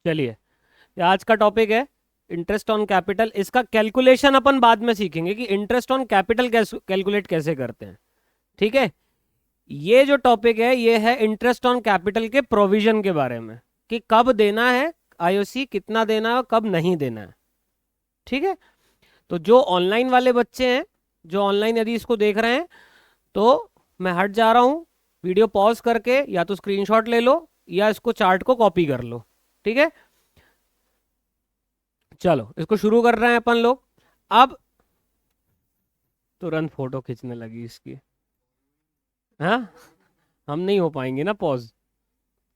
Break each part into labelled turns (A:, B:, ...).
A: चलिए, ये आज का टॉपिक है इंटरेस्ट ऑन कैपिटल। इसका कैलकुलेशन अपन बाद में सीखेंगे कि इंटरेस्ट ऑन कैपिटल कैलकुलेट कैसे करते हैं। ठीक है, ये जो टॉपिक है ये है इंटरेस्ट ऑन कैपिटल के प्रोविजन के बारे में, कि कब देना है आईओसी, कितना देना है और कब नहीं देना है। ठीक है, तो जो ऑनलाइन वाले बच्चे हैं, जो ऑनलाइन यदि इसको देख रहे हैं, तो मैं हट जा रहा हूँ, वीडियो पॉज करके या तो स्क्रीनशॉट ले लो या इसको चार्ट को कॉपी कर लो। ठीक है, चलो इसको शुरू कर रहे हैं अपन लोग। अब तुरंत फोटो खींचने लगी इसकी। हाँ, हम नहीं हो पाएंगे ना पॉज,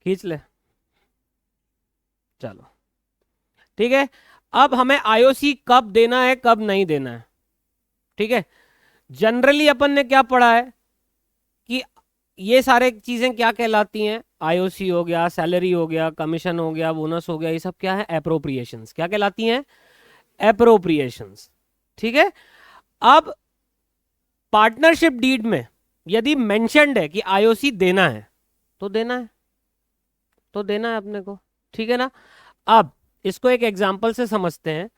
A: खींच ले। चलो ठीक है, अब हमें आईओसी कब देना है कब नहीं देना है। ठीक है, जनरली अपन ने क्या पढ़ा है कि ये सारे चीजें क्या कहलाती हैं, आईओसी हो गया, सैलरी हो गया, कमीशन हो गया, बोनस हो गया, ये सब क्या है, एप्रोप्रिएशंस। क्या कहलाती हैं, एप्रोप्रिएशंस। ठीक है, अब पार्टनरशिप डीड में यदि मेंशन्ड है कि आईओसी देना है तो देना है, तो देना है अपने को। ठीक है ना, अब इसको एक एग्जांपल से समझते हैं।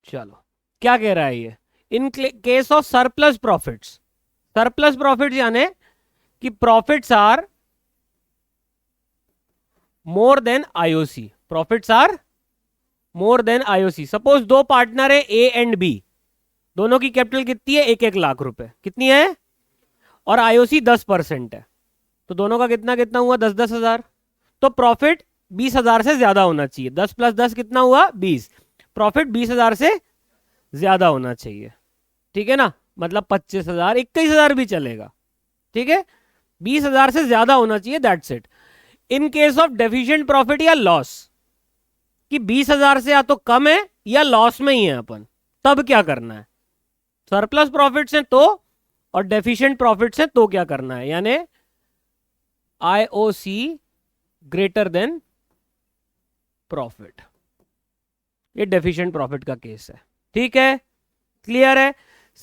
A: चलो क्या कह रहा है ये, in case of surplus profits. Surplus profits यानी कि profits are more than IOC, profits are more than IOC. Suppose दो पार्टनर है ए एंड बी, दोनों की कैपिटल कितनी है, 1-1 लाख रुपए, कितनी है, और आईओसी 10% है, तो दोनों का कितना कितना हुआ, 10-10 हजार। तो प्रॉफिट 20,000 से ज्यादा होना चाहिए। 10 + 10 कितना हुआ, 20। प्रॉफिट 20,000 से ज्यादा होना चाहिए। ठीक है ना, मतलब 25,000, 21,000 भी चलेगा। ठीक है, 20,000 से ज्यादा होना चाहिए, that's it. In case of deficient profit या लॉस, कि 20,000 से या तो कम है या लॉस में ही है अपन, तब क्या करना है, सरप्लस प्रॉफिट से तो, और डेफिशिएंट प्रॉफिट से तो क्या करना है, यानी आईओसी ग्रेटर देन प्रॉफिट। ये डेफिशिएंट प्रॉफिट का केस है। ठीक है, क्लियर है।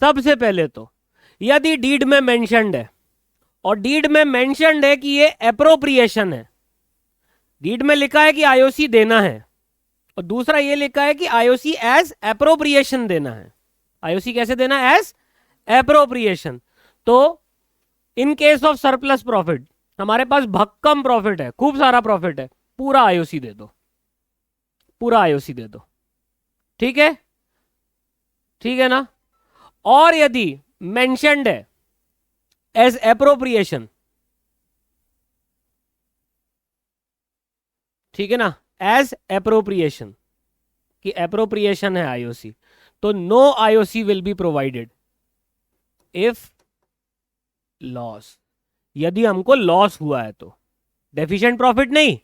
A: सबसे पहले तो यदि डीड में मेंशन्ड है, और डीड में मेंशन्ड है कि ये एप्रोप्रिएशन है, डीड में लिखा है कि आईओसी देना है, और दूसरा ये लिखा है कि आईओसी एज एप्रोप्रिएशन देना है। आईओसी कैसे देना है, एज एप्रोप्रिएशन। तो इन केस ऑफ सरप्लस प्रॉफिट, हमारे पास भक्कम प्रॉफिट है, खूब सारा प्रॉफिट है, पूरा आईओसी दे दो, पूरा आईओसी दे दो। ठीक है, ठीक है ना। और यदि मेंशन्ड है एज एप्रोप्रिएशन, ठीक है ना, एज एप्रोप्रिएशन, कि एप्रोप्रिएशन है आईओसी, तो no IOC will be provided if loss. यदि हमको लॉस हुआ है तो, डेफिशिएंट प्रॉफिट नहीं,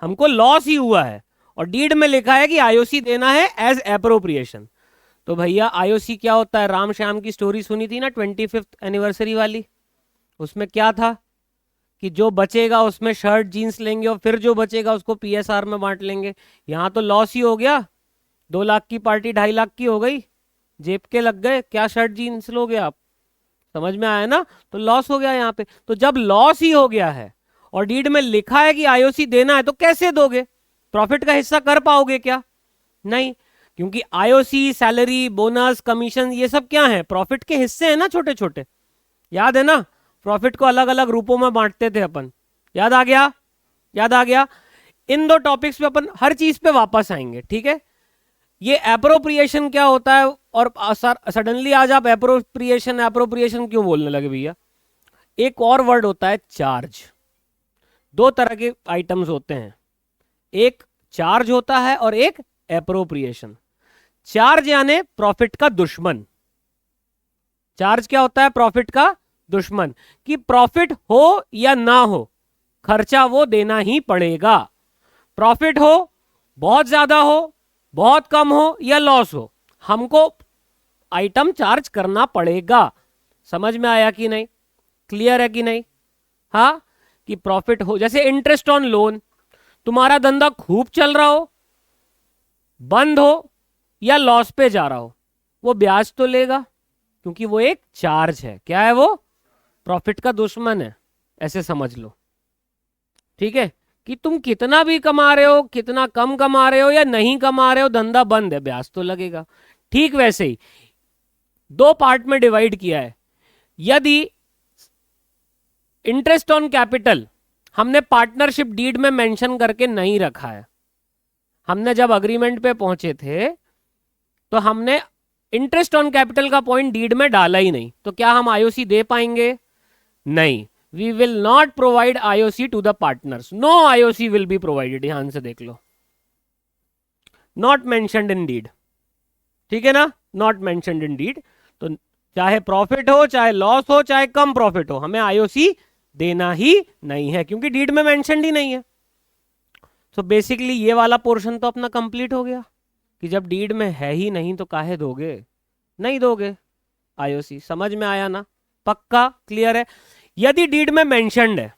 A: हमको लॉस ही हुआ है, और डीड में लिखा है कि आईओसी देना है एज एप्रोप्रिएशन। तो भैया आईओसी क्या होता है, राम श्याम की स्टोरी सुनी थी ना 25th एनिवर्सरी वाली, उसमें क्या था कि जो बचेगा उसमें शर्ट जीन्स लेंगे, और फिर जो बचेगा उसको पीएसआर में बांट लेंगे। यहाँ तो लॉस ही हो गया, 2 लाख की पार्टी 2.5 लाख की हो गई, जेब के लग गए, क्या शर्ट जीन्स लोगे आप, समझ में आया ना। तो लॉस हो गया यहाँ पे। तो जब लॉस ही हो गया है और डीड में लिखा है कि आईओसी देना है, तो कैसे दोगे, प्रॉफिट का हिस्सा कर पाओगे क्या, नहीं, क्योंकि आईओसी, सैलरी, बोनस, कमीशन, ये सब क्या है, प्रॉफिट के हिस्से हैं ना, छोटे छोटे। याद है ना, प्रॉफिट को अलग अलग रूपों में बांटते थे अपन, याद आ गया, याद आ गया। इन दो टॉपिक्स पे अपन हर चीज पे वापस आएंगे। ठीक है, ये एप्रोप्रिएशन क्या होता है, और सडनली आज आप एप्रोप्रिएशन एप्रोप्रिएशन क्यों बोलने लगे भैया। एक और वर्ड होता है चार्ज। दो तरह के आइटम्स होते हैं, एक चार्ज होता है और एक एप्रोप्रिएशन। चार्ज यानी प्रॉफिट का दुश्मन। चार्ज क्या होता है, प्रॉफिट का दुश्मन, कि प्रॉफिट हो या ना हो, खर्चा वो देना ही पड़ेगा। प्रॉफिट हो, बहुत ज्यादा हो, बहुत कम हो या लॉस हो, हमको आइटम चार्ज करना पड़ेगा। समझ में आया कि नहीं, क्लियर है कि नहीं। हाँ, कि प्रॉफिट हो, जैसे इंटरेस्ट ऑन लोन, तुम्हारा धंधा खूब चल रहा हो, बंद हो या लॉस पे जा रहा हो, वो ब्याज तो लेगा, क्योंकि वो एक चार्ज है। क्या है वो, प्रॉफिट का दुश्मन है, ऐसे समझ लो। ठीक है, कि तुम कितना भी कमा रहे हो, कितना कम कमा रहे हो या नहीं कमा रहे हो, धंधा बंद है, ब्याज तो लगेगा। ठीक वैसे ही दो पार्ट में डिवाइड किया है। यदि इंटरेस्ट ऑन कैपिटल हमने पार्टनरशिप डीड में मेंशन करके नहीं रखा है, हमने जब अग्रीमेंट पे पहुंचे थे तो हमने इंटरेस्ट ऑन कैपिटल का पॉइंट डीड में डाला ही नहीं, तो क्या हम आईओसी दे पाएंगे? नहीं, we will not provide IOC to the partners, no IOC will be provided. ध्यान से देख लो, नॉट मेंशनड इन डीड, ठीक है ना, नॉट मेंशनड इन डीड। तो चाहे प्रॉफिट हो, चाहे लॉस हो, चाहे कम प्रॉफिट हो, हमें आईओसी देना ही नहीं है, क्योंकि डीड में मेंशनड ही नहीं है। तो बेसिकली ये वाला पोर्शन तो अपना कंप्लीट हो गया, कि जब डीड में है ही नहीं तो काहे दोगे, नहीं दोगे आईओसी। समझ में आया ना, पक्का क्लियर है? यदि डीड में मेंशनड है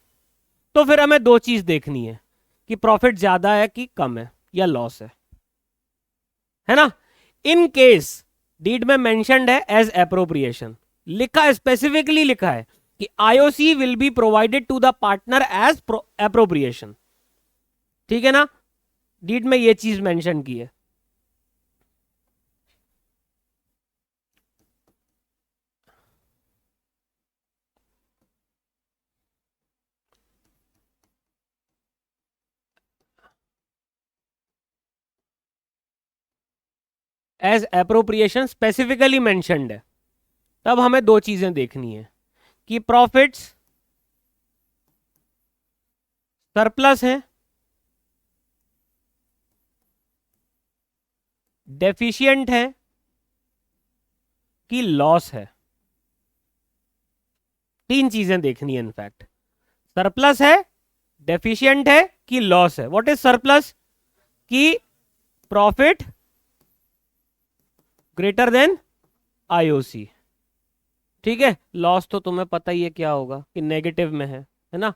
A: तो फिर हमें दो चीज देखनी है, कि प्रॉफिट ज्यादा है कि कम है या लॉस है ना। इन केस डीड में मेंशनड है एज एप्रोप्रिएशन, लिखा है, स्पेसिफिकली लिखा है कि IOC will be provided to the partner as appropriation, ठीक है ना, डीड में ये चीज मेंशन की है। एज एप्रोप्रिएशन स्पेसिफिकली मेंशनड है, तब हमें दो चीजें देखनी है, कि प्रॉफिट्स सरप्लस है, डेफिशिएंट है कि लॉस है। तीन चीजें देखनी है इनफैक्ट, सरप्लस है, डेफिशिएंट है कि लॉस है। What is surplus? कि प्रॉफिट ग्रेटर देन आईओसी, ठीक है। लॉस तो तुम्हें पता ही है क्या होगा, कि नेगेटिव में है ना।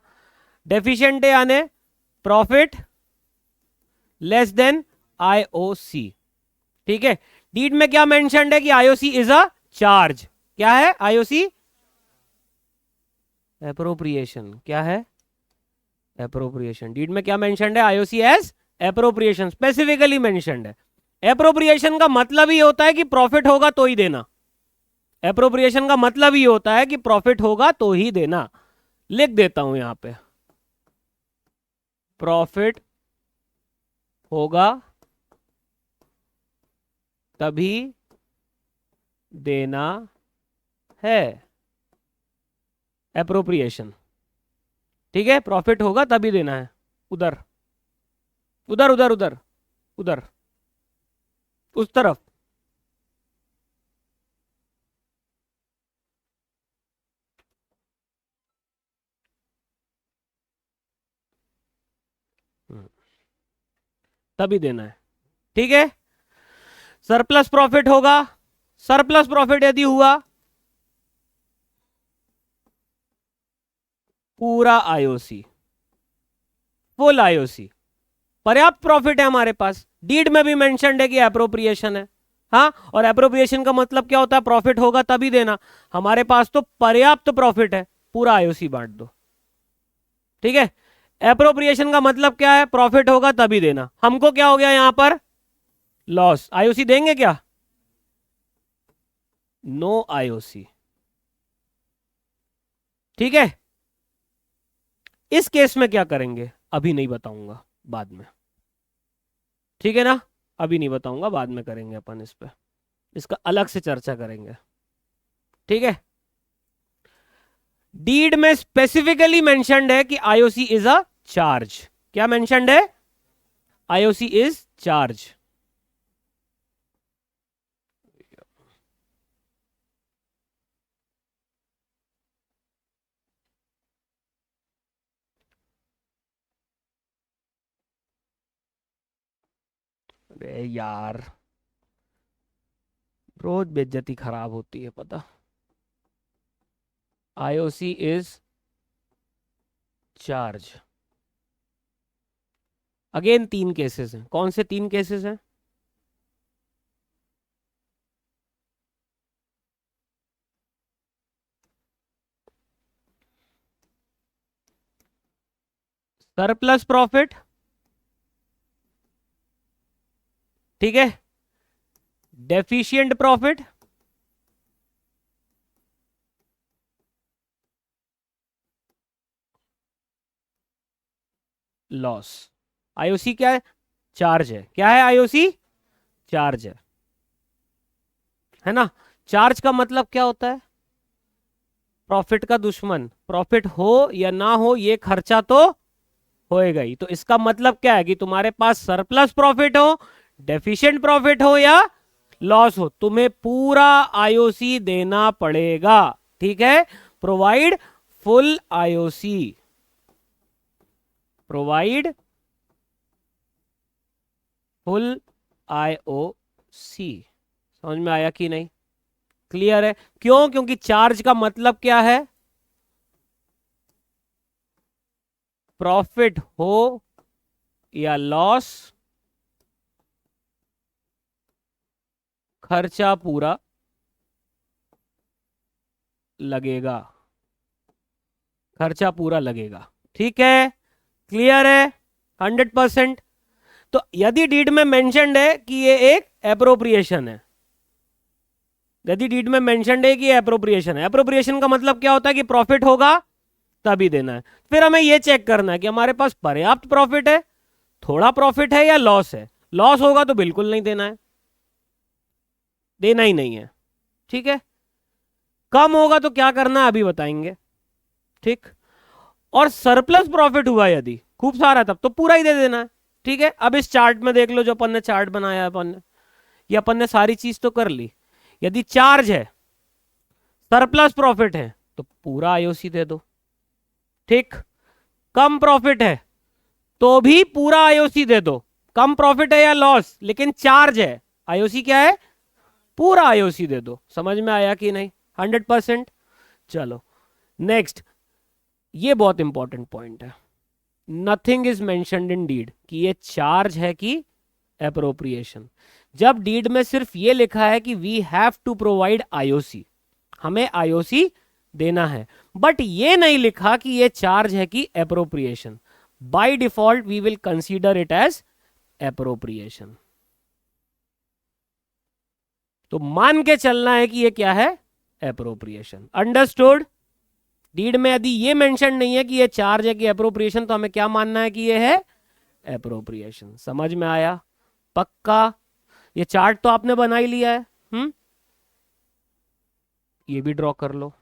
A: डेफिशिएंट है यानी प्रॉफिट लेस देन आईओसी, ठीक है। डीड में क्या मेंशन्ड है कि आईओसी इज अ चार्ज, क्या है आईओसी? एप्रोप्रिएशन, क्या है? एप्रोप्रिएशन। डीड में क्या मेंशन्ड है? IOC as appropriation, specifically mentioned है। एप्रोप्रिएशन का मतलब ही होता है कि प्रॉफिट होगा तो ही देना, एप्रोप्रिएशन का मतलब ही होता है कि प्रॉफिट होगा तो ही देना। लिख देता हूं यहां पे, प्रॉफिट होगा तभी देना है, एप्रोप्रिएशन, ठीक है। प्रॉफिट होगा तभी देना है, उधर उधर उधर उधर उधर उस तरफ। तभी देना है, ठीक है। सरप्लस प्रॉफिट होगा, सरप्लस प्रॉफिट यदि हुआ, पूरा आईओसी, फुल आईओसी, पर्याप्त प्रॉफिट है हमारे पास। डीड में भी मेंशन्ड है कि एप्रोप्रिएशन है, हाँ, और एप्रोप्रिएशन का मतलब क्या होता है? प्रॉफिट होगा तभी देना। हमारे पास तो पर्याप्त प्रॉफिट है, पूरा आईओसी बांट दो, ठीक है। एप्रोप्रिएशन का मतलब क्या है? प्रॉफिट होगा तभी देना। हमको क्या हो गया यहां पर? लॉस। आईओसी देंगे क्या? नो आईओसी, ठीक है। इस केस में क्या करेंगे अभी नहीं बताऊंगा, बाद में, ठीक है ना। अभी नहीं बताऊंगा, बाद में करेंगे अपन इस पे, इसका अलग से चर्चा करेंगे, ठीक है। डीड में स्पेसिफिकली मेंशन्ड है कि आईओसी इज अ चार्ज, क्या मेंशन्ड है? IOC is charge. अरे यार, रोज बेइज्जती खराब होती है पता। आईओसी इज चार्ज, अगेन तीन केसेस हैं। कौन से तीन केसेस हैं? सरप्लस प्रॉफिट, ठीक है, डेफिशिएंट प्रॉफिट, लॉस। आईओसी क्या है? चार्ज है। क्या है आईओसी? चार्ज है ना। चार्ज का मतलब क्या होता है? प्रॉफिट का दुश्मन। प्रॉफिट हो या ना हो, ये खर्चा तो होएगा ही। तो इसका मतलब क्या है कि तुम्हारे पास सरप्लस प्रॉफिट हो, डेफिशिएंट प्रॉफिट हो या लॉस हो, तुम्हें पूरा आईओसी देना पड़ेगा। ठीक है, provide full IOC, provide full IOC. समझ में आया कि नहीं? क्लियर है? क्यों? क्योंकि चार्ज का मतलब क्या है? प्रॉफिट हो या लॉस, खर्चा पूरा लगेगा, खर्चा पूरा लगेगा। ठीक है, क्लियर है? 100%। तो यदि डीड में मेंशन्ड है कि ये एक एप्रोप्रिएशन है, यदि डीड में मेंशन्ड है कि ये एप्रोप्रिएशन है, एप्रोप्रिएशन का मतलब क्या होता है कि प्रॉफिट होगा तभी देना है। फिर हमें ये चेक करना है कि हमारे पास पर्याप्त प्रॉफिट है, थोड़ा प्रॉफिट है या लॉस है। लॉस होगा तो बिल्कुल नहीं देना है, देना ही नहीं है। ठीक है, कम होगा तो क्या करना है अभी बताएंगे। ठीक, और सरप्लस प्रॉफिट हुआ यदि खूब सारा, तब तो पूरा ही दे देना है। ठीक है, अब इस चार्ट में देख लो, जो अपन ने चार्ट बनाया है अपन ने, ये अपन ने सारी चीज तो कर ली। यदि चार्ज है, सरप्लस प्रॉफिट है, तो पूरा आईओसी दे दो। ठीक, कम प्रॉफिट है तो भी पूरा आईओसी दे दो। कम प्रॉफिट है या लॉस, लेकिन चार्ज है, आईओसी क्या है? पूरा आईओसी दे दो। समझ में आया कि नहीं? 100%। चलो नेक्स्ट, ये बहुत इंपॉर्टेंट पॉइंट है। Nothing is mentioned in deed, कि ये चार्ज है कि एप्रोप्रिएशन। जब डीड में सिर्फ ये लिखा है कि we have to provide IOC, हमें आईओसी देना है, बट ये नहीं लिखा कि ये चार्ज है कि appropriation, by default we will consider it as appropriation. तो मान के चलना है कि ये क्या है? एप्रोप्रिएशन। अंडरस्टूड? डीड में यदि ये मेंशन नहीं है कि ये चार्ज है कि एप्रोप्रिएशन, तो हमें क्या मानना है कि ये है एप्रोप्रिएशन। समझ में आया? पक्का? ये चार्ट तो आपने बना ही लिया है। ये भी ड्रॉ कर लो।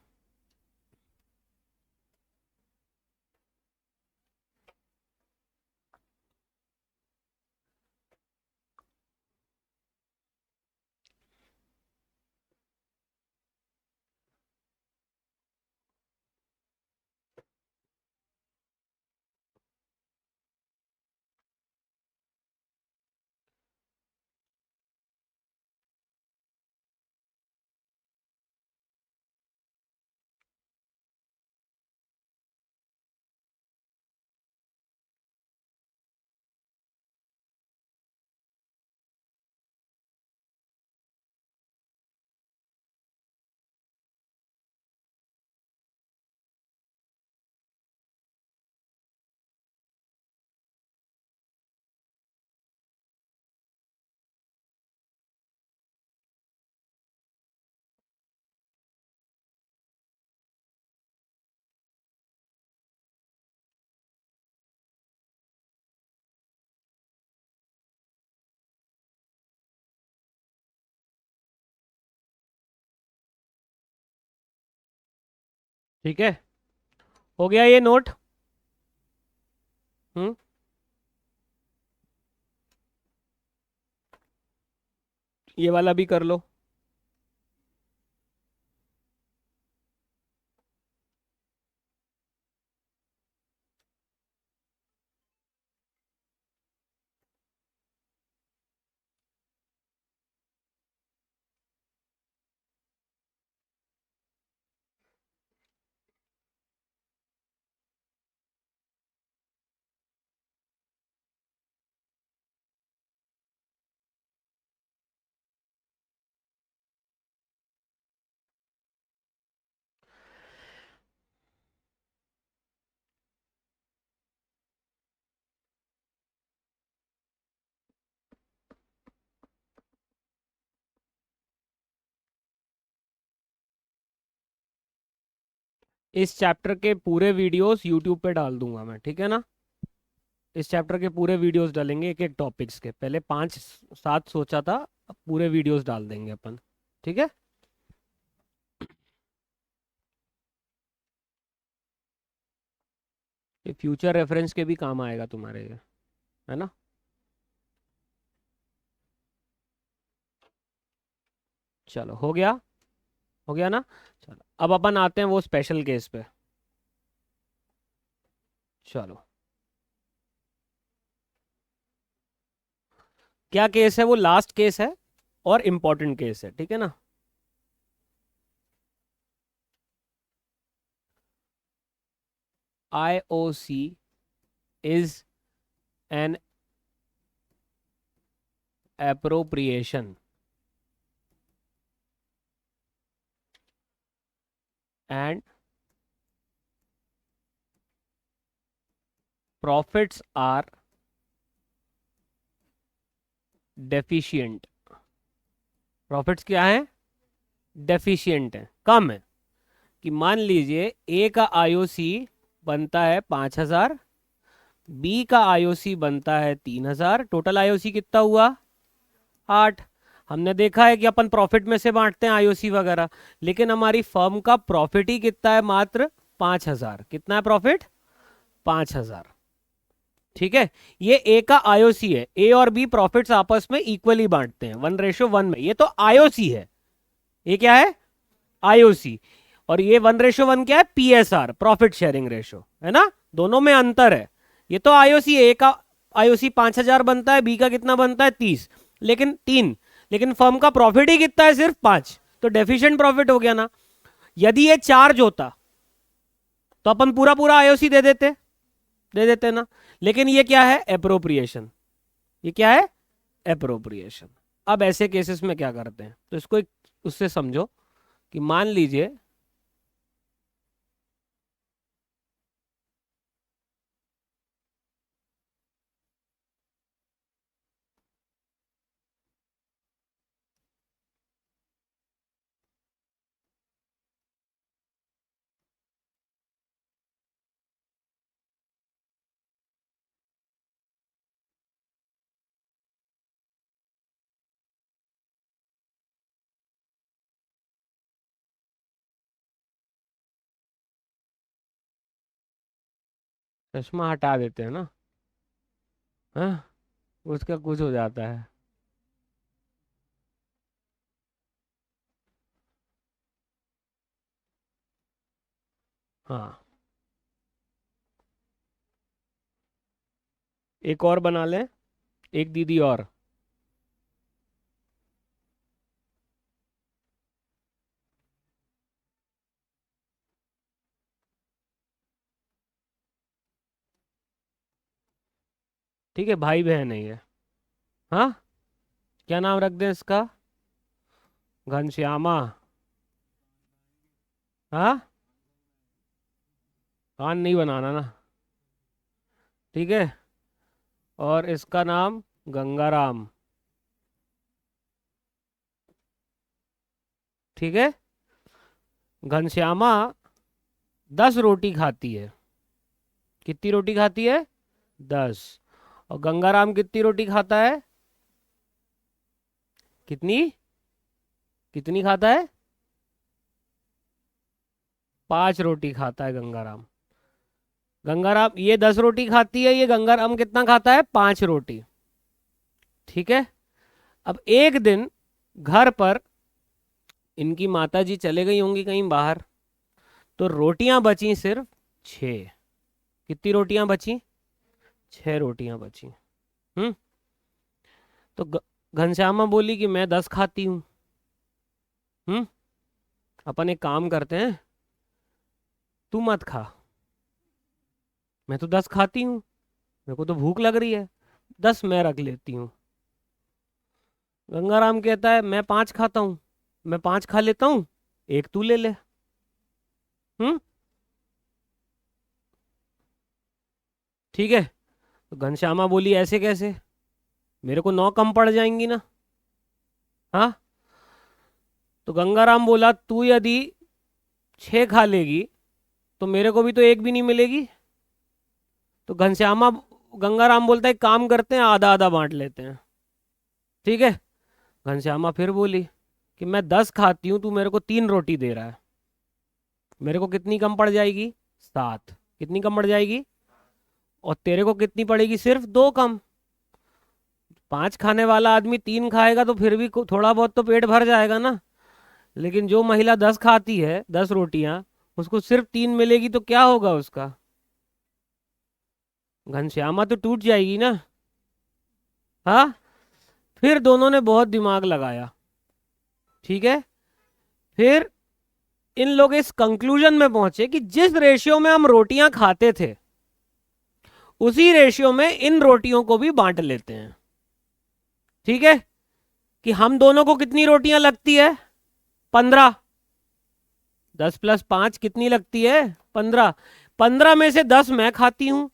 A: ठीक है, हो गया ये नोट? हम्म ये वाला भी कर लो। इस चैप्टर के पूरे वीडियोस यूट्यूब पे डाल दूंगा मैं, ठीक है ना। इस चैप्टर के पूरे वीडियोस डालेंगे एक एक टॉपिक्स के, पहले 5-7 सोचा था, अब पूरे वीडियोस डाल देंगे अपन, ठीक है। ये फ्यूचर रेफरेंस के भी काम आएगा तुम्हारे, ये है ना। चलो हो गया, हो गया ना। चलो अब अपन आते हैं वो स्पेशल केस पे। चलो क्या केस है, वो लास्ट केस है और इम्पोर्टेंट केस है, ठीक है ना। IOC is an appropriation and profits are deficient। Profits क्या है, डेफिशिएंट है, कम है। कि मान लीजिए ए का आईओसी बनता है 5,000, बी का आईओसी बनता है 3,000, टोटल आईओसी कितना हुआ 8। हमने देखा है कि अपन प्रॉफिट में से बांटते हैं आईओसी वगैरह, लेकिन हमारी फर्म का प्रॉफिट ही कितना है, मात्र 5,000। कितना है प्रॉफिट, 5,000, ठीक है। ये ए का आईओसी है, ए और बी प्रॉफिट्स आपस में इक्वली बांटते हैं 1:1 में, ये तो आईओसी है, ये क्या है आईओसी। और ये 1:1 क्या है, पीएसआर, प्रॉफिट शेयरिंग रेशो, है ना। दोनों में अंतर है। ये तो आईओसी, ए का आईओसी 5,000 बनता है, बी का कितना बनता है 30, लेकिन 3, लेकिन फर्म का प्रॉफिट ही कितना है, सिर्फ 5, तो डेफिशिएंट प्रॉफिट हो गया ना। यदि ये चार्ज होता तो अपन पूरा पूरा आईओसी दे देते ना। लेकिन ये क्या है, एप्रोप्रिएशन। ये क्या है, एप्रोप्रिएशन। अब ऐसे केसेस में क्या करते हैं, तो इसको एक उससे समझो कि मान लीजिए चश्मा हटा देते हैं ना, हाँ, उसका कुछ हो जाता है। हाँ, एक और बना लें, एक दीदी और। ठीक है, भाई बहन है ये। हाँ, क्या नाम रख दें इसका, घनश्यामा। हाँ, कान नहीं बनाना ना, ठीक है। और इसका नाम गंगाराम, ठीक है। घनश्यामा 10 रोटी खाती है। कितनी रोटी खाती है, 10। और गंगाराम कितनी रोटी खाता है, कितनी, कितनी खाता है, 5 रोटी खाता है गंगाराम। गंगाराम ये 10 रोटी खाती है, ये गंगाराम कितना खाता है, 5 रोटी, ठीक है। अब एक दिन घर पर इनकी माता जी चले गई होंगी कहीं बाहर, तो रोटियां बची सिर्फ 6। कितनी रोटियां बची, 6 रोटियां बची। हम्म। तो घनश्यामा बोली कि मैं 10 खाती हूँ। हम्म। अपन एक काम करते हैं, तू मत खा, मैं तो 10 खाती हूँ, मेरे को तो भूख लग रही है, 10 मैं रख लेती हूँ। गंगाराम कहता है मैं 5 खाता हूँ, मैं 5 खा लेता हूँ, एक तू ले ले। हम्म। ठीक है। तो घनश्यामा बोली ऐसे कैसे, मेरे को 9 कम पड़ जाएंगी ना। हाँ। तो गंगाराम बोला तू यदि 6 खा लेगी तो मेरे को भी तो एक भी नहीं मिलेगी। तो घनश्यामा गंगाराम बोलता है काम करते हैं आधा आधा बांट लेते हैं। ठीक है। घनश्यामा फिर बोली कि मैं 10 खाती हूँ, तू मेरे को 3 रोटी दे रहा है, मेरे को कितनी कम पड़ जाएगी? 7। कितनी कम पड़ जाएगी? और तेरे को कितनी पड़ेगी? सिर्फ 2 कम। 5 खाने वाला आदमी 3 खाएगा तो फिर भी थोड़ा बहुत तो पेट भर जाएगा ना। लेकिन जो महिला 10 खाती है, 10 रोटियां, उसको सिर्फ 3 मिलेगी तो क्या होगा उसका? घनश्यामा तो टूट जाएगी ना। हाँ। फिर दोनों ने बहुत दिमाग लगाया। ठीक है। फिर इन लोग इस कंक्लूजन में पहुंचे कि जिस रेशियो में हम रोटियां खाते थे उसी रेशियो में इन रोटियों को भी बांट लेते हैं। ठीक है। कि हम दोनों को कितनी रोटियां लगती है? 15। 10 + 5 कितनी लगती है? 15। 15 में से 10 मैं खाती हूं।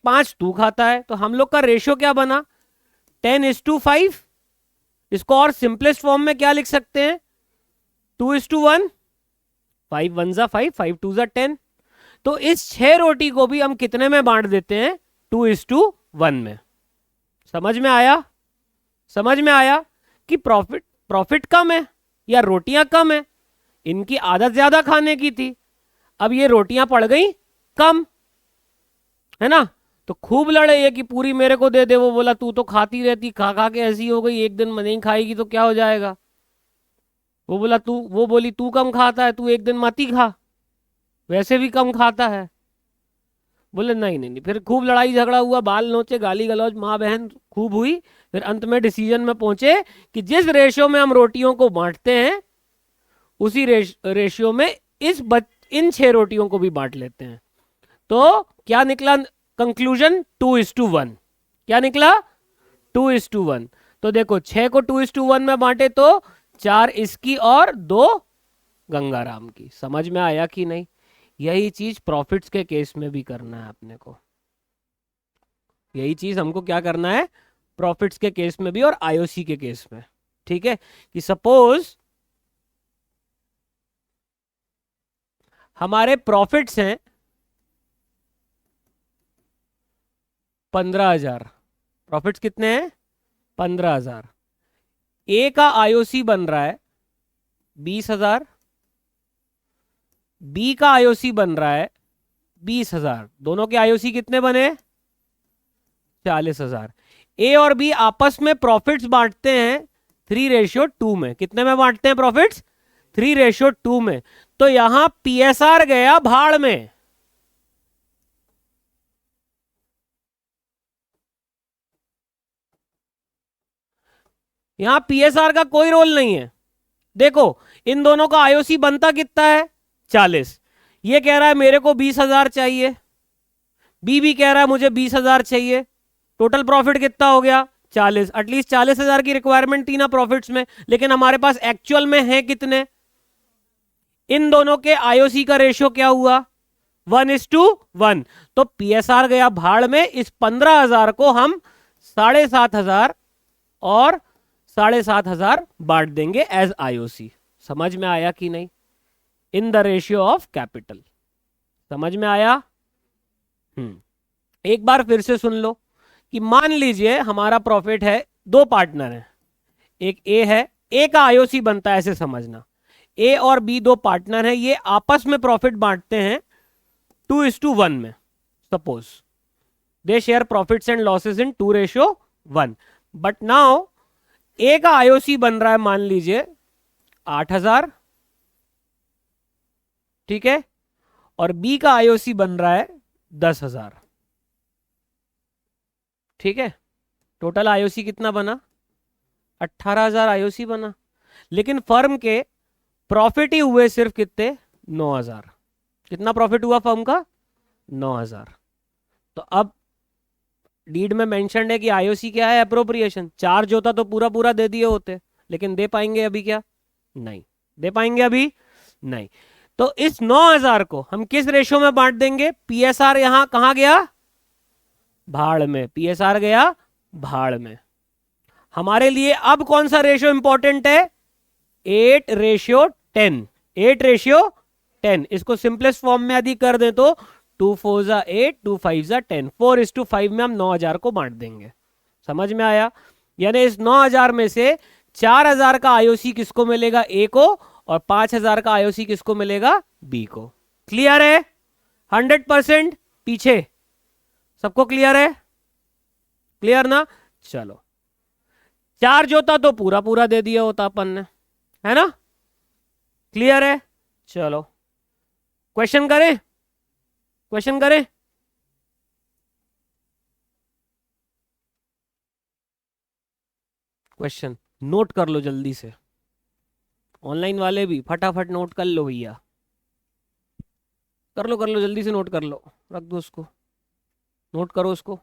A: 5 तू खाता है। तो हम लोग का रेशियो क्या बना? 10:5। इसको और सिंपलेस्ट फॉर्म में क्या लिख सकते हैं? 2:1। 5 1 ज़ा 5, 5 2 ज़ा 10। तो इस 6 रोटी को भी हम कितने में बांट देते हैं? 2:1 में। समझ में आया? समझ में आया कि प्रॉफिट कम है या रोटियां कम है। इनकी आदत ज्यादा खाने की थी, अब ये रोटियां पड़ गई कम, है ना। तो खूब लड़े ये कि पूरी मेरे को दे दे। वो बोला तू तो खाती रहती, खा खा के ऐसी हो गई, एक दिन नहीं खाएगी तो क्या हो जाएगा। वो बोली तू कम खाता है, तू एक दिन मत ही खा, वैसे भी कम खाता है। बोले नहीं नहीं नहीं। फिर खूब लड़ाई झगड़ा हुआ, बाल नोचे, गाली गलौज, माँ बहन खूब हुई। फिर अंत में डिसीजन में पहुंचे कि जिस रेशियो में हम रोटियों को बांटते हैं उसी रेशियो में इन 6 रोटियों को भी बांट लेते हैं। तो क्या निकला कंक्लूजन? 2:1। क्या निकला? 2:1। तो देखो 6 को 2:1 में बांटे तो 4 इसकी और 2 गंगाराम की। समझ में आया कि नहीं? यही चीज प्रॉफिट्स के केस में भी करना है अपने को। यही चीज हमको क्या करना है? प्रॉफिट्स के केस में भी और आईओसी के केस में। ठीक है। कि सपोज हमारे प्रॉफिट्स हैं 15,000। प्रॉफिट्स कितने हैं? 15,000। ए का आईओसी बन रहा है 20,000, बी का आईओसी बन रहा है 20,000। दोनों के आईओसी कितने बने? 40,000। ए और बी आपस में प्रॉफिट्स बांटते हैं 3:2 में। कितने में बांटते हैं प्रॉफिट्स? 3:2 में। तो यहां पीएसआर गया भाड़ में। यहां पीएसआर का कोई रोल नहीं है। देखो इन दोनों का आईओसी बनता कितना है? 40। ये कह रहा है मेरे को 20,000 चाहिए, बी भी कह रहा है मुझे 20,000 चाहिए। टोटल प्रॉफिट कितना हो गया? 40। एटलीस्ट 40,000 की रिक्वायरमेंट थी ना प्रॉफिट्स में, लेकिन हमारे पास एक्चुअल में है कितने? इन दोनों के आईओसी का रेशियो क्या हुआ? 1:1। तो पीएसआर गया भाड़ में। इस 15,000 को हम 7,500 और 7,500 बांट देंगे एज आईओसी। समझ में आया कि नहीं? In the ratio of capital. समझ में आया? एक बार फिर से सुन लो कि मान लीजिए हमारा प्रॉफिट है, 2 पार्टनर हैं, एक ए है, ए का आईओसी बनता है, ऐसे समझना। ए और बी 2 पार्टनर हैं, ये आपस में प्रॉफिट बांटते हैं 2:1 में। Suppose they share profits and losses in 2:1। But now A का आईओसी बन रहा है मान लीजिए 8,000, ठीक है, और बी का आईओसी बन रहा है 10,000। ठीक है। टोटल आईओसी कितना बना? 18,000 आईओसी बना। लेकिन फर्म के प्रॉफिट ही हुए सिर्फ कितने? 9,000। कितना प्रॉफिट हुआ फर्म का? 9,000। तो अब डीड में मेंशन है कि आईओसी क्या है? अप्रोप्रिएशन। चार्ज होता तो पूरा पूरा दे दिए होते, लेकिन दे पाएंगे अभी क्या? नहीं दे पाएंगे अभी, नहीं। तो इस 9,000 को हम किस रेशियो में बांट देंगे? पीएसआर यहां कहां गया? भाड़ में। पीएसआर गया भाड़ में। हमारे लिए अब कौन सा रेशियो इंपॉर्टेंट है? 8:10। 8:10 10, इसको सिंपलेस्ट फॉर्म में यदि कर दें तो 2 4 जा 8, 2 5 जा 10, 4:5 में हम 9,000 को बांट देंगे। समझ में आया? यानी इस 9,000 में से 4,000 का आईओसी किसको मिलेगा? ए को, और 5,000 का आईओसी किसको मिलेगा? बी को। क्लियर है? 100% पीछे सबको क्लियर है? क्लियर ना? चलो, चार्ज होता तो पूरा पूरा दे दिया होता अपन ने, है ना? क्लियर है? चलो, क्वेश्चन करें? क्वेश्चन करें? क्वेश्चन नोट कर लो जल्दी से, ऑनलाइन वाले भी फटाफट नोट कर लो भैया, कर लो जल्दी से, नोट कर लो, रख दो उसको, नोट करो उसको।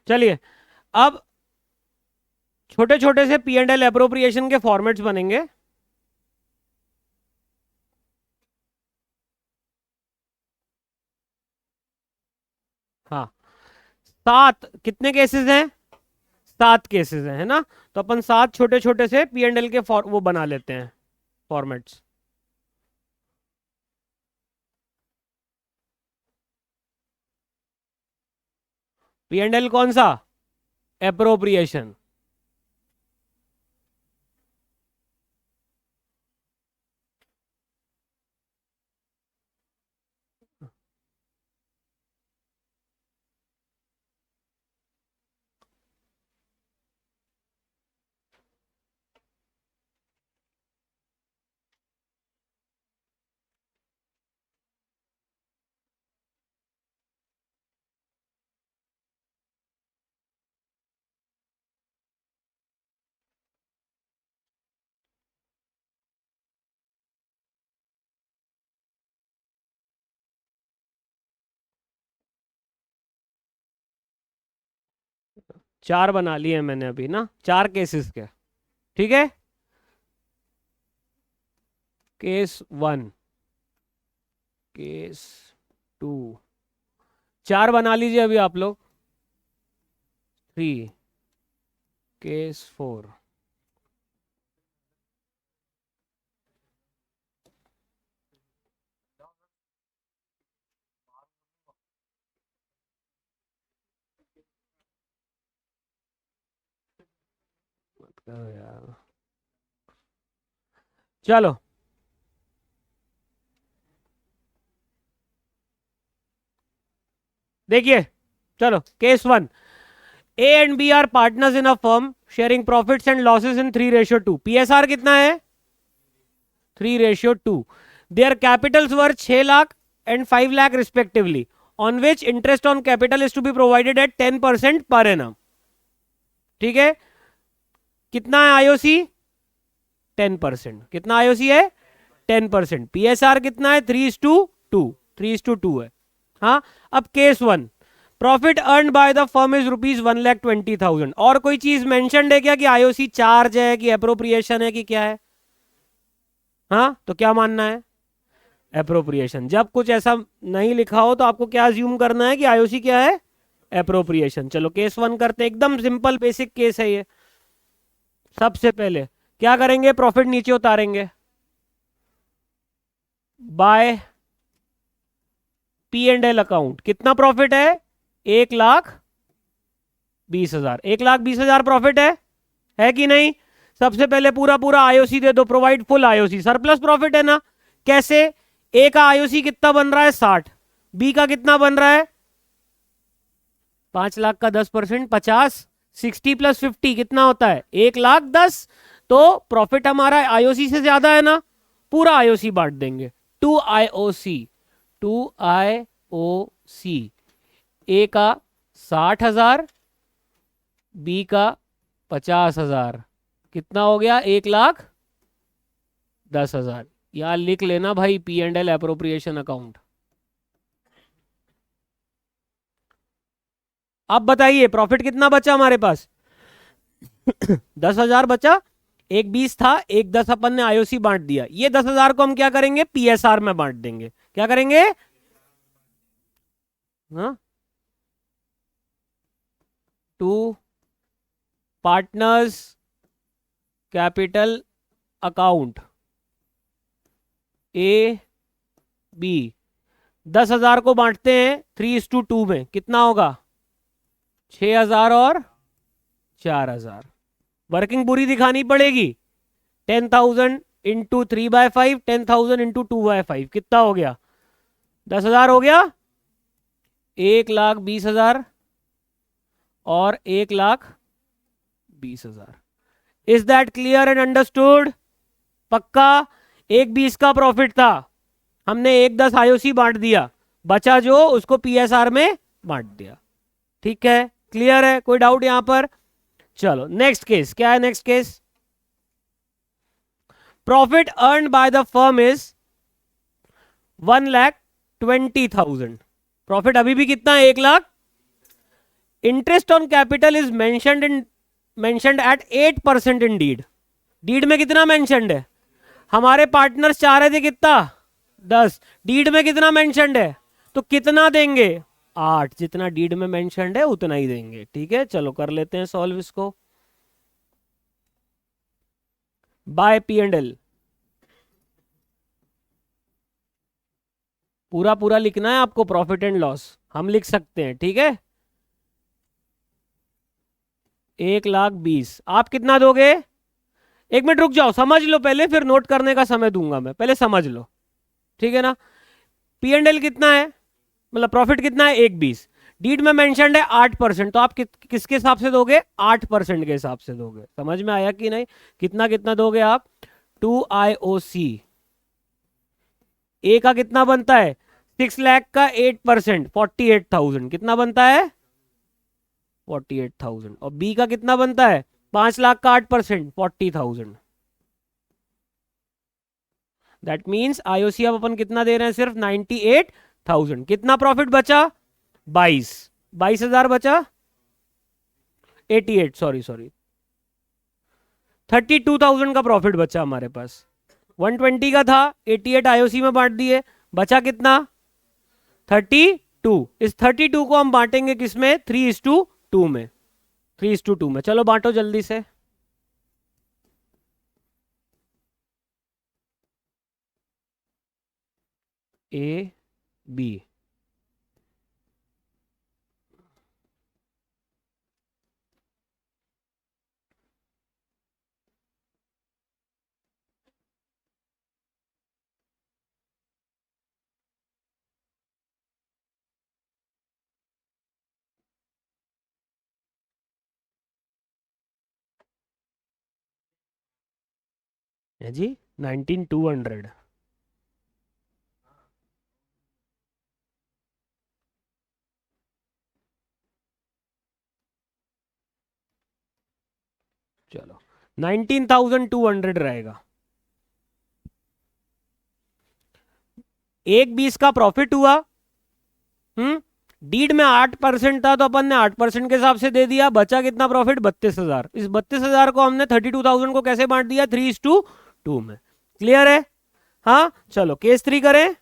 A: चलिए, अब छोटे छोटे से पी एंड एल एप्रोप्रिएशन के फॉर्मेट्स बनेंगे। हाँ, 7 कितने केसेस हैं? 7 केसेस हैं, है ना? तो अपन 7 छोटे छोटे से पी एंड एल के वो बना लेते हैं, फॉर्मेट्स। पी एंड एल कौन सा? एप्रोप्रिएशन। चार बना लिए मैंने अभी ना, 4 केसेस के। ठीक है, केस 1, केस 2, 4 बना लीजिए अभी आप लोग। 3, केस 4। यार चलो, देखिए, चलो case 1, A and B are partners in a firm sharing profits and losses in 3:2। PSR कितना है? 3:2। Their capitals were 6 lakh and 5 lakh respectively, on which interest on capital is to be provided at 10% per annum. ठीक है, कितना है IOC? 10%। कितना IOC है? 10%। PSR कितना है? 3:2। 3:2 है। हाँ, अब case 1, profit earn by the firm is ₹1,20,000। और कोई चीज मेंशनड है क्या कि आईओसी चार्ज है कि एप्रोप्रिएशन है कि क्या है? हाँ, तो क्या मानना है? एप्रोप्रिएशन। जब कुछ ऐसा नहीं लिखा हो तो आपको क्या अज्यूम करना है कि आईओसी क्या है? एप्रोप्रिएशन। चलो केस 1 करते, एकदम सिंपल बेसिक केस है ये। सबसे पहले क्या करेंगे? प्रॉफिट नीचे उतारेंगे by P and L account. कितना प्रॉफिट है? 1,20,000। 1,20,000 प्रॉफिट है कि नहीं? सबसे पहले पूरा पूरा आईओसी दे दो, provide full IOC. Surplus profit है ना? कैसे? ए का आईओसी कितना बन रहा है? 60। बी का कितना बन रहा है? 5 लाख का 10%, 50। 60 + 50 कितना होता है? 1,10,000। तो प्रॉफिट हमारा आईओसी से ज्यादा है ना, पूरा आईओसी बांट देंगे। 2 आईओसी, 2 आईओसी। ए का 60,000, बी का 50,000। कितना हो गया? 1,10,000। यहां लिख लेना भाई, P and L appropriation account. अब बताइए प्रॉफिट कितना बचा हमारे पास? 10,000 बचा। एक 20 था, एक 10 अपन ने आईओसी बांट दिया। ये 10,000 को हम क्या करेंगे? पीएसआर में बांट देंगे। क्या करेंगे? हाँ, 2 partners capital account A B. 10,000 को बांटते हैं 3:2 में, कितना होगा? 6,000 और 4,000। वर्किंग पूरी दिखानी पड़ेगी। 10,000 इंटू 3/5, 10,000 इंटू 2/5, कितना हो गया? 10,000 हो गया। 1,20,000 और 1,20,000। Is that clear and understood? पक्का? 1,20 का प्रॉफिट था, हमने 1,10 आईओसी बांट दिया, बचा जो उसको पीएसआर में बांट दिया। ठीक है, क्लियर है? कोई डाउट यहां पर? चलो नेक्स्ट केस। क्या है next case? Profit earn by the firm is 1,20,000। Profit अभी भी कितना है? 1,00,000। Interest on capital is mentioned at 8% in deed. Deed में कितना मेंशनड है? हमारे पार्टनर्स चाह रहे थे कितना? 10। डीड में कितना मेंशनड है? तो कितना देंगे? 8। जितना डीड में मेंशनड है उतना ही देंगे। ठीक है, चलो कर लेते हैं सॉल्व इसको। बाय पी एंड एल, पूरा पूरा लिखना है आपको। प्रॉफिट एंड लॉस हम लिख सकते हैं, ठीक है। 1,20,000 आप कितना दोगे? एक मिनट रुक जाओ, समझ लो पहले, फिर नोट करने का समय दूंगा मैं, पहले समझ लो, ठीक है ना। पी एंड एल कितना है, मतलब प्रॉफिट कितना है? 1,20,000। डीड में मेंशनड है 8%, तो आप किसके हिसाब से दोगे? 8% के हिसाब से दोगे। समझ में आया कि नहीं? कितना कितना दोगे आप? 2 IOC। ए का कितना बनता है? 6 लाख का 8% 48,000 कितना बनता है? 48,000। और बी का कितना बनता है? 5 लाख का 8% 40,000। दैट मीन्स आईओसी अब अपन कितना दे रहे हैं? सिर्फ 98,000। कितना प्रॉफिट बचा? 22,000 बचा। 88, सॉरी 32,000 का प्रॉफिट बचा हमारे पास। 120 का था, 88 आईओसी में बांट दिए, बचा कितना? 32। इस 32 को हम बांटेंगे किसमें? 3:2 में। 3:2 में। चलो बांटो जल्दी से। ए बी, है जी 19,200। चलो 19,200 रहेगा। 1,20 का प्रॉफिट हुआ। डीड में 8% था, तो अपन ने 8% के हिसाब से दे दिया। बचा कितना प्रॉफिट? 32,000। इस 32,000 को हमने 32,000 को कैसे बांट दिया? 3:2 में। क्लियर है? हाँ, चलो केस 3 करें।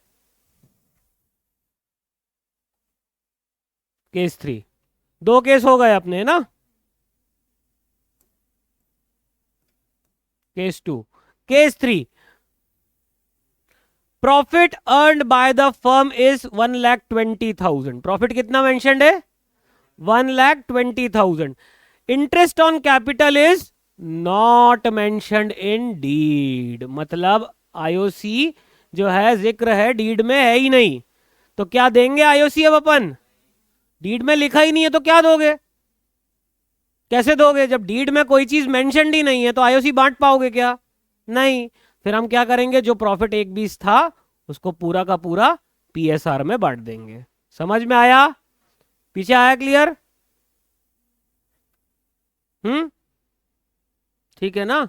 A: केस 3, 2 केस हो गए अपने ना। Case 2, case 3। Profit earned by the firm is 1,20,000। Profit कितना मेंशनड है? 1,20,000। Interest on capital is not mentioned in deed. मतलब आईओसी जो है जिक्र है, डीड में है ही नहीं। तो क्या देंगे आईओसी अब अपन? डीड में लिखा ही नहीं है तो क्या दोगे? कैसे दोगे? जब डीड में कोई चीज मेंशनड ही नहीं है तो आईओसी बांट पाओगे क्या? नहीं। फिर हम क्या करेंगे? जो प्रॉफिट 1,20 था उसको पूरा का पूरा पीएसआर में बांट देंगे। समझ में आया? पीछे आया क्लियर? ठीक है ना,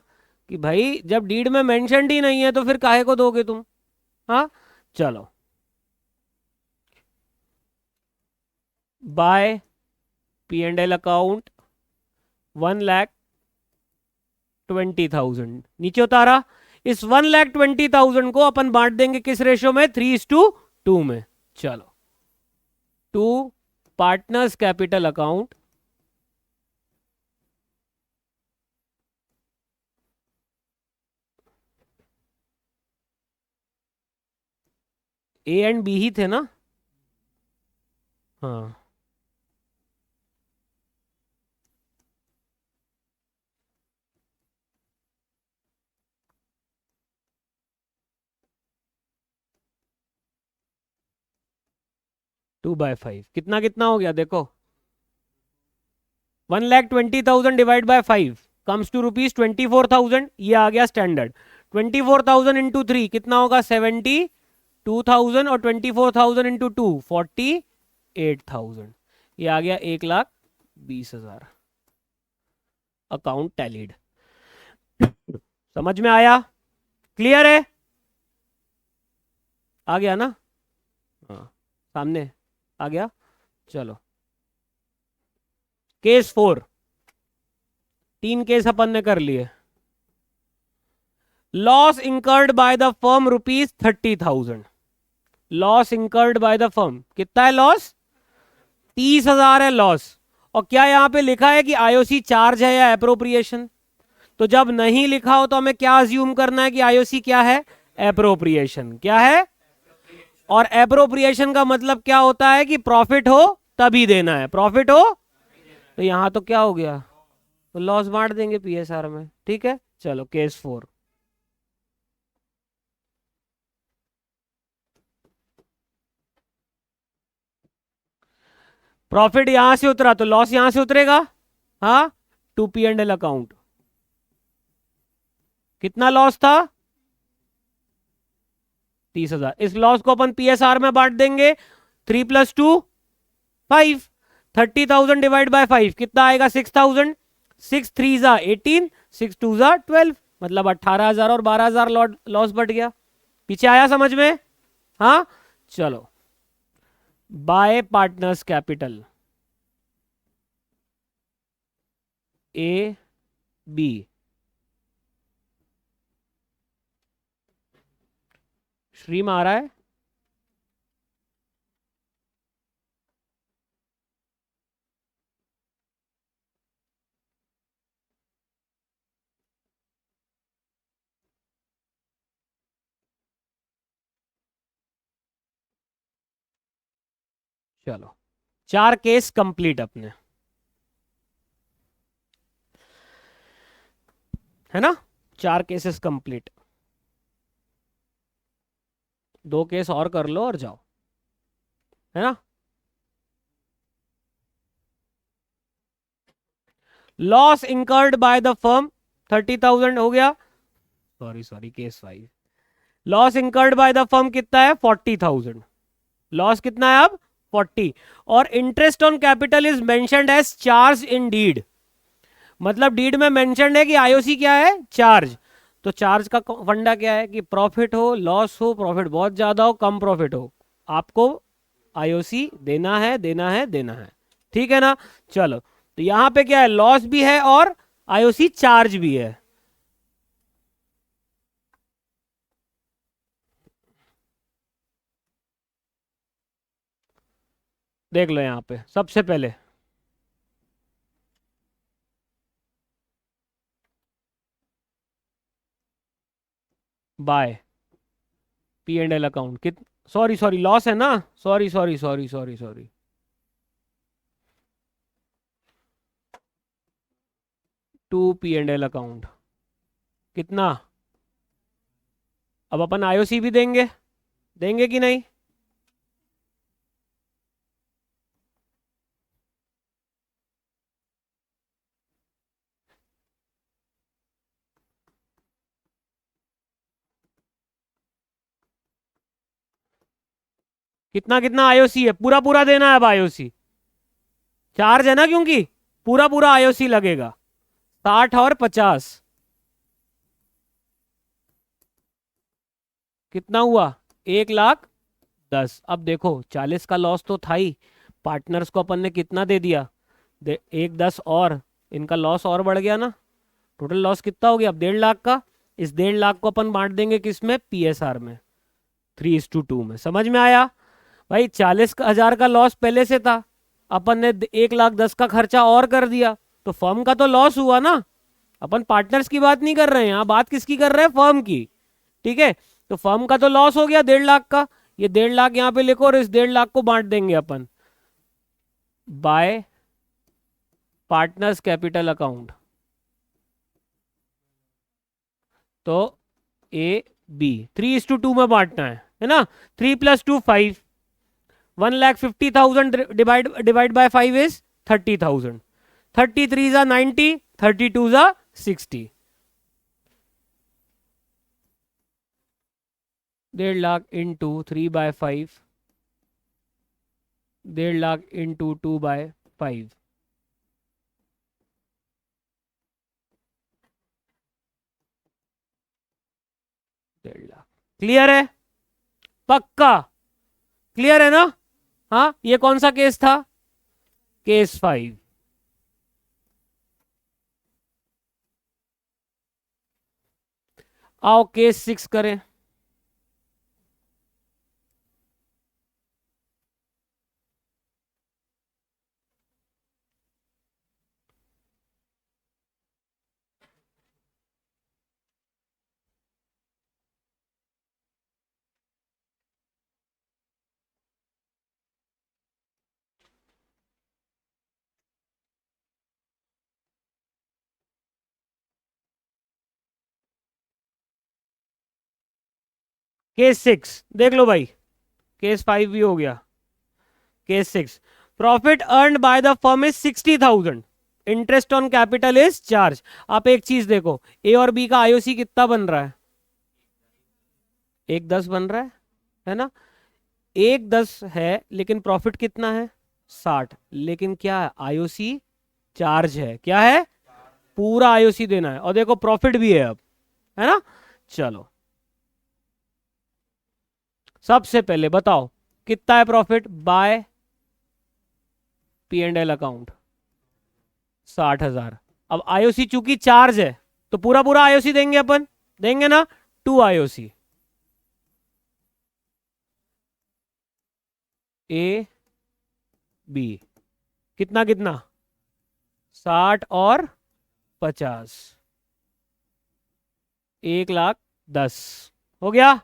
A: कि भाई जब डीड में मेंशनड ही नहीं है तो फिर काहे को दोगे तुम? हाँ, चलो। Bye P and L account 1,20,000 नीचे उतारा। इस 1,20,000 को अपन बांट देंगे किस रेशो में? 3:2 में। चलो, two partners capital account A and B ही थे ना? हाँ, टू बाय 5 कितना कितना हो गया देखो? 1,20,000 डिवाइड बाय 5 कम्स टू ₹24,000। ये आ गया स्टैंडर्ड। 24,000 इंटू 3 कितना होगा? 72,000। और 24,000 इंटू 2 48,000। ये आ गया 1,20,000। Account tallied. समझ में आया? क्लियर है? आ गया ना? हाँ, सामने आ गया। चलो, केस 4, 3 केस अपन ने कर लिए। Loss incurred by the firm ₹30,000। Loss incurred by the firm कितना है लॉस? 30,000 है लॉस। और क्या यहां पे लिखा है कि आईओसी चार्ज है या एप्रोप्रिएशन? तो जब नहीं लिखा हो तो हमें क्या अज्यूम करना है कि आईओसी क्या है? एप्रोप्रिएशन। क्या है? और एप्रोप्रिएशन का मतलब क्या होता है कि प्रॉफिट हो तभी देना है, प्रॉफिट हो। तो यहां तो क्या हो गया, तो लॉस बांट देंगे पीएसआर में। ठीक है, चलो केस 4। प्रॉफिट यहां से उतरा तो लॉस यहां से उतरेगा। हाँ, to P and L account. कितना लॉस था? 30,000। इस लॉस को अपन पीएसआर में बांट देंगे। 3 + 2 5। 30,000 डिवाइड बाय 5 कितना आएगा? 6,000। 6 3 जा 18, 6 2 जा 12, मतलब 18,000 और 12,000 लॉस बढ़ गया। पीछे आया समझ में? हाँ, चलो। By partners capital A B. Stream आ रहा है? चलो, 4 केस कंप्लीट अपने, है ना? 4 केसेस कंप्लीट। 2 केस और कर लो और जाओ, है ना? Loss incurred by the firm 30,000 हो गया। Sorry sorry, case 5। Loss incurred by the firm कितना है? 40,000। लॉस कितना है अब? 40। और interest on capital is mentioned as charge in deed. मतलब डीड में मेंशन्ड है कि आईओसी क्या है? चार्ज। तो चार्ज का फंडा क्या है कि प्रॉफिट हो, लॉस हो, प्रॉफिट बहुत ज्यादा हो, कम प्रॉफिट हो, आपको आईओसी देना है, देना है, देना है। ठीक है ना? चलो, तो यहां पे क्या है? लॉस भी है और आईओसी चार्ज भी है। देख लो यहां पे सबसे पहले by P and L account कित सॉरी सॉरी, लॉस है ना? Sorry sorry sorry sorry sorry, to P and L account कितना? अब अपन आईओसी भी देंगे, देंगे कि नहीं? कितना कितना आईओसी है? पूरा पूरा देना है अब आईओसी। चार्ज है ना, क्योंकि पूरा पूरा आईओसी लगेगा। 60 और 50 कितना हुआ? 1,10,000। अब देखो 40 का लॉस तो था ही, पार्टनर्स को अपन ने कितना दे दिया? 1,10,000 और इनका लॉस और बढ़ गया ना। टोटल लॉस कितना हो गया अब? 1,50,000 का। इस 1,50,000 को अपन बांट देंगे किस में? पीएसआर में, 3:2 में। समझ में आया भाई? 40,000 का लॉस पहले से था, अपन ने 1,10,000 का खर्चा और कर दिया, तो फर्म का तो लॉस हुआ ना। अपन पार्टनर्स की बात नहीं कर रहे हैं यहाँ, बात किसकी कर रहे हैं? फर्म की। ठीक है, तो फर्म का तो लॉस हो गया 1,50,000 का। ये 1,50,000 यहाँ पे लिखो और इस 1,50,000 को बांट देंगे अपन बाय पार्टनर्स कैपिटल अकाउंट। तो ए बी 3:2 में बांटना है ना? 3 + 2 5। 1,50,000 डिवाइड बाय 5 इज 30,000। 33 जा 90, 32 जा 60। 1,50,000 इंटू 3/5, 1,50,000 इंटू 2/5। 1,50,000 क्लियर है? पक्का क्लियर है ना? हाँ, ये कौन सा केस था? केस 5। आओ केस 6 करें। केस 6 देख लो भाई, केस 5 भी हो गया। Case 6, profit earn by the firm is 60,000, interest on capital is charge. आप एक चीज देखो, ए और बी का आईओसी कितना बन रहा है? 110 बन रहा है ना? 110 है, लेकिन प्रॉफिट कितना है? 60। लेकिन क्या है? आईओसी चार्ज है। क्या है? पूरा आईओसी देना है। और देखो प्रॉफिट भी है अब, है ना? चलो सबसे पहले बताओ कितना है profit by P and L account? 60,000। अब आईओसी चूंकि चार्ज है तो पूरा पूरा आईओसी देंगे अपन, देंगे ना? 2 आईओसी, ए बी, कितना कितना? 60 और 50, 1,10,000 हो गया।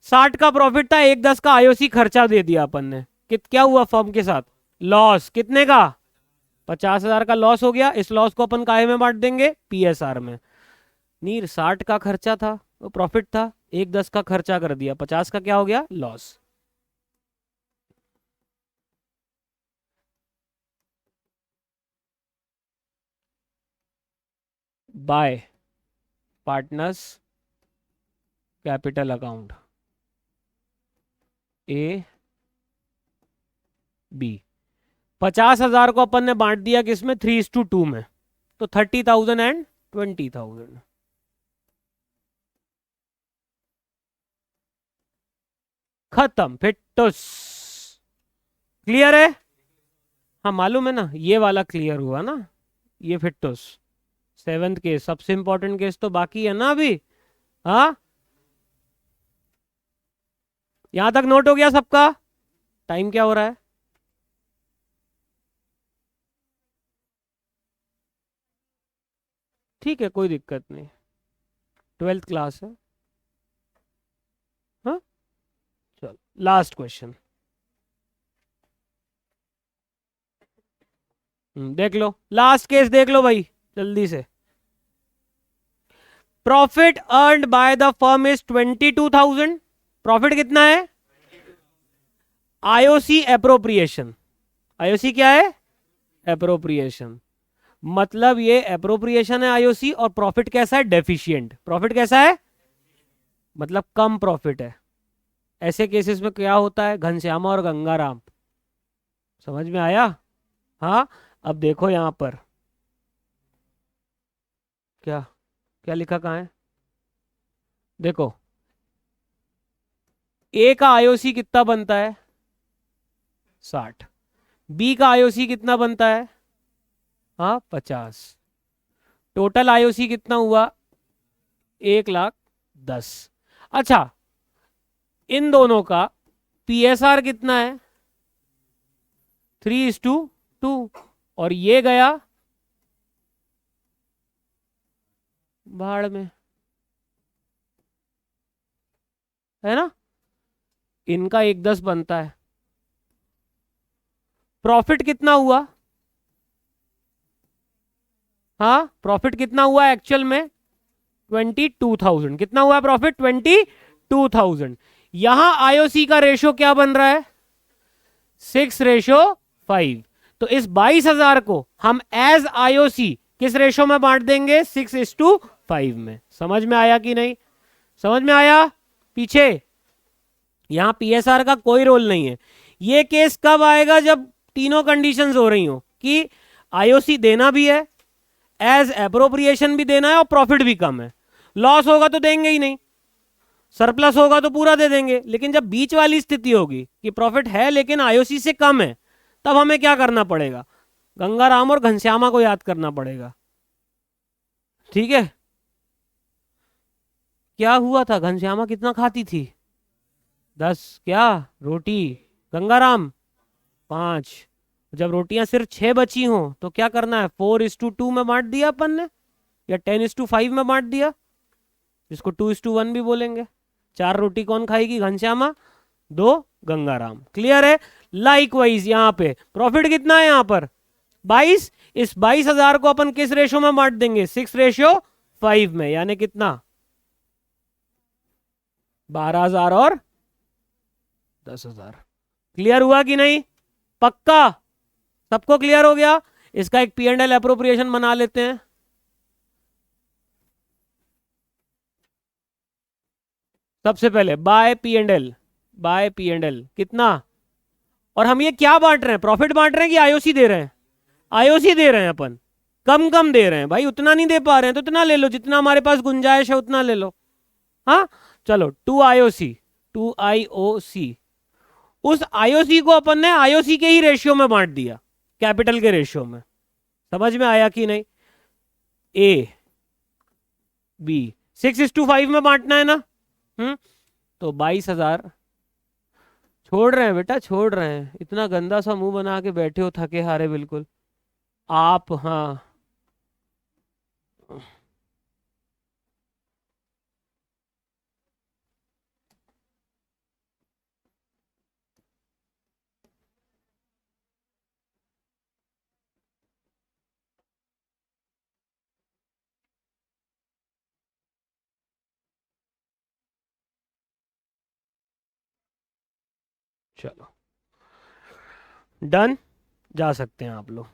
A: 60 का प्रॉफिट था, 1,10 का आईओसी खर्चा दे दिया अपन ने। क्या हुआ फर्म के साथ? लॉस। कितने का? 50,000 का लॉस हो गया। इस लॉस को अपन काहे में बांट देंगे? पीएसआर में। नीर 60 का खर्चा था, वो प्रॉफिट था, 1,10 का खर्चा कर दिया, 50 का क्या हो गया? Loss. By partners capital account, A B. 50,000 को अपन ने बांट दिया किसमें? 3:2 में। तो 30,000 एंड 20,000। खत्म, फिटुस। क्लियर है? हाँ मालूम है ना, ये वाला क्लियर हुआ ना, ये फिटुस। 7th केस, सबसे इंपॉर्टेंट केस तो बाकी है ना अभी। हाँ, यहां तक नोट हो गया सबका? टाइम क्या हो रहा है? ठीक है, कोई दिक्कत नहीं, 12th क्लास है। हाँ चलो, लास्ट क्वेश्चन। देख लो, लास्ट केस देख लो भाई जल्दी से। Profit earned by the firm is 22,000। Profit कितना है? IOC appropriation. आईओसी क्या है? एप्रोप्रिएशन। मतलब ये एप्रोप्रिएशन है आईओसी, और प्रॉफिट कैसा है? डेफिशिएंट। प्रॉफिट कैसा है? मतलब कम प्रॉफिट है। ऐसे केसेस में क्या होता है? घनश्यामा और गंगाराम। समझ में आया? हाँ। अब देखो यहां पर क्या क्या लिखा, कहाँ है? देखो, ए का आईओसी कितना बनता है? 60। बी का आईओसी कितना बनता है? हाँ 50। टोटल आईओसी कितना हुआ? 1,10,000। अच्छा, इन दोनों का पीएसआर कितना है? 3:2। और ये गया भाड़ में, है ना? इनका 1,10 बनता है। प्रॉफिट कितना हुआ? हाँ, प्रॉफिट कितना हुआ एक्चुअल में? 22,000। कितना हुआ प्रॉफिट? 22,000। यहां आईओसी का रेशो क्या बन रहा है? 6:5। तो इस 22,000 को हम एज आईओसी किस रेशो में बांट देंगे? 6:5 में। समझ में आया कि नहीं? समझ में आया? पीछे यहां पीएसआर का कोई रोल नहीं है। ये केस कब आएगा? जब तीनों कंडीशंस हो रही हो कि आईओसी देना भी है, एज एप्रोप्रिएशन भी देना है, और प्रॉफिट भी कम है। लॉस होगा तो देंगे ही नहीं, सरप्लस होगा तो पूरा दे देंगे। लेकिन जब बीच वाली स्थिति होगी कि प्रॉफिट है लेकिन आईओसी से कम है, तब हमें क्या करना पड़ेगा? गंगाराम और घनश्यामा को याद करना पड़ेगा। ठीक है? क्या हुआ था, घनश्यामा कितना खाती थी? 10 क्या रोटी? गंगाराम 5। जब रोटियां सिर्फ 6 बची हों तो क्या करना है, 4:2 में बांट दिया अपन ने, या 10:5 में बांट दिया, जिसको 2:1 भी बोलेंगे। 4 रोटी कौन खाएगी, घनश्यामा, 2 गंगाराम। क्लियर है? लाइक वाइज यहाँ पे प्रॉफिट कितना है यहाँ पर, 22। इस 22,000 को अपन किस रेशो में बांट देंगे, 6:5 में, यानी कितना, 12,000 और 10,000। क्लियर हुआ कि नहीं? पक्का? सबको क्लियर हो गया? इसका एक P&L अप्रोप्रिएशन बना लेते हैं। सबसे पहले बाय P&L, बाय P&L कितना, और हम ये क्या बांट रहे हैं, प्रॉफिट बांट रहे हैं कि आईओसी दे रहे हैं? आईओसी दे रहे हैं अपन, कम कम दे रहे हैं भाई, उतना नहीं दे पा रहे हैं तो उतना ले लो, जितना हमारे पास गुंजाइश है उतना ले लो। हाँ चलो, 2 आईओसी, उस आईओसी को अपन ने आईओसी के ही रेशियो में बांट दिया, कैपिटल के रेशियो में। समझ में आया कि नहीं? ए बी 6:5 में बांटना है ना। तो 22,000 छोड़ रहे हैं बेटा, छोड़ रहे हैं, इतना गंदा सा मुंह बना के बैठे हो, थके हारे बिल्कुल आप। हाँ चलो डन, जा सकते हैं आप लोग।